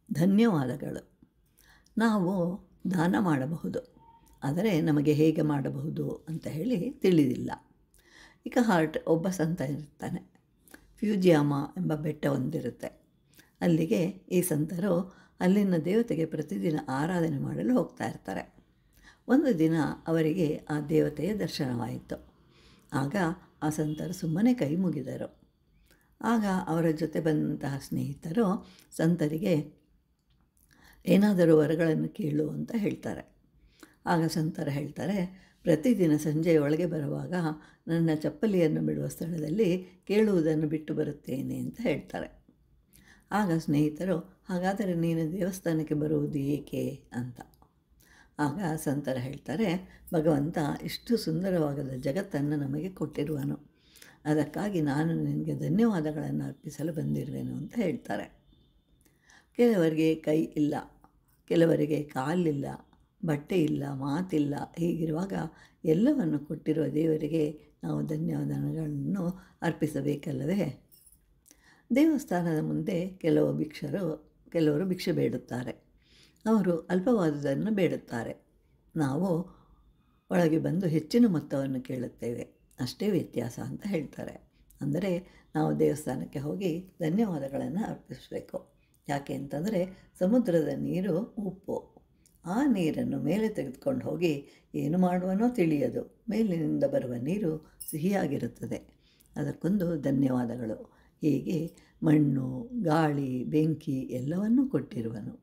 ಧನ್ಯವಾದಗಳು. ನಾವು ದಾನ ಮಾಡಬಹುದು, ಆದರೆ ನಮಗೆ ಹೇಗೆ ಮಾಡಬಹುದು ಅಂತ ಹೇಳಿ ತಿಳಿದಿಲ್ಲ. ಈಗ ಒಬ್ಬ ಸಂತ ಇರ್ತಾನೆ. ಫ್ಯೂಜಿಯಾಮ ಎಂಬ ಬೆಟ್ಟ ಒಂದಿರುತ್ತೆ. ಅಲ್ಲಿಗೆ ಈ ಸಂತರು ಅಲ್ಲಿನ ದೇವತೆಗೆ ಪ್ರತಿದಿನ ಆರಾಧನೆ ಮಾಡಲು ಹೋಗ್ತಾ ಇರ್ತಾರೆ. ಒಂದು ದಿನ ಅವರಿಗೆ ಆ ದೇವತೆಯ ದರ್ಶನವಾಯಿತು. ಆಗ ಆ ಸಂತರು ಸುಮ್ಮನೆ ಕೈ ಮುಗಿದರು. ಆಗ ಅವರ ಜೊತೆ ಬಂದಂತಹ ಸ್ನೇಹಿತರು ಸಂತರಿಗೆ ಏನಾದರೂ ವರಗಳನ್ನು ಕೇಳು ಅಂತ ಹೇಳ್ತಾರೆ. ಆಗ ಸಂತರು ಹೇಳ್ತಾರೆ, ಪ್ರತಿದಿನ ಸಂಜೆಯ ಒಳಗೆ ಬರುವಾಗ ನನ್ನ ಚಪ್ಪಲಿಯನ್ನು ಬಿಡುವ ಸ್ಥಳದಲ್ಲಿ ಕೇಳುವುದನ್ನು ಬಿಟ್ಟು ಬರುತ್ತೇನೆ ಅಂತ ಹೇಳ್ತಾರೆ. ಆಗ ಸ್ನೇಹಿತರು, ಹಾಗಾದರೆ ನೀನು ದೇವಸ್ಥಾನಕ್ಕೆ ಬರುವುದು ಏಕೆ ಅಂತ. ಆಗ ಸಂತರು ಹೇಳ್ತಾರೆ, ಭಗವಂತ ಇಷ್ಟು ಸುಂದರವಾದ ಜಗತ್ತನ್ನು ನಮಗೆ ಕೊಟ್ಟಿರುವನು, ಅದಕ್ಕಾಗಿ ನಾನು ನಿನಗೆ ಧನ್ಯವಾದಗಳನ್ನು ಅರ್ಪಿಸಲು ಬಂದಿರುವೆನು ಅಂತ ಹೇಳ್ತಾರೆ. ಕೆಲವರಿಗೆ ಕೈ ಇಲ್ಲ, ಕೆಲವರಿಗೆ ಕಾಲಿಲ್ಲ, ಬಟ್ಟೆ ಇಲ್ಲ, ಮಾತಿಲ್ಲ. ಹೀಗಿರುವಾಗ ಎಲ್ಲವನ್ನು ಕೊಟ್ಟಿರುವ ದೇವರಿಗೆ ನಾವು ಧನ್ಯವಾದಗಳನ್ನು ಅರ್ಪಿಸಬೇಕಲ್ಲವೇ? ದೇವಸ್ಥಾನದ ಮುಂದೆ ಕೆಲವರು ಭಿಕ್ಷೆ ಬೇಡುತ್ತಾರೆ. ಅವರು ಅಲ್ಪವಾದುದನ್ನು ಬೇಡುತ್ತಾರೆ. ನಾವು ಒಳಗೆ ಬಂದು ಹೆಚ್ಚಿನ ಮೊತ್ತವನ್ನು ಕೇಳುತ್ತೇವೆ, ಅಷ್ಟೇ ವ್ಯತ್ಯಾಸ ಅಂತ ಹೇಳ್ತಾರೆ. ಅಂದರೆ ನಾವು ದೇವಸ್ಥಾನಕ್ಕೆ ಹೋಗಿ ಧನ್ಯವಾದಗಳನ್ನು ಅರ್ಪಿಸಬೇಕು. ಯಾಕೆ ಅಂತಂದರೆ ಸಮುದ್ರದ ನೀರು ಉಪ್ಪು. ಆ ನೀರನ್ನು ಮೇಲೆ ತೆಗೆದುಕೊಂಡು ಹೋಗಿ ಏನು ಮಾಡುವನೋ ತಿಳಿಯದು, ಮೇಲಿನಿಂದ ಬರುವ ನೀರು ಸಿಹಿಯಾಗಿರುತ್ತದೆ. ಅದಕ್ಕೊಂದು ಧನ್ಯವಾದಗಳು. ಹೀಗೆ ಮಣ್ಣು, ಗಾಳಿ, ಬೆಂಕಿ ಎಲ್ಲವನ್ನೂ ಕೊಟ್ಟಿರುವನು.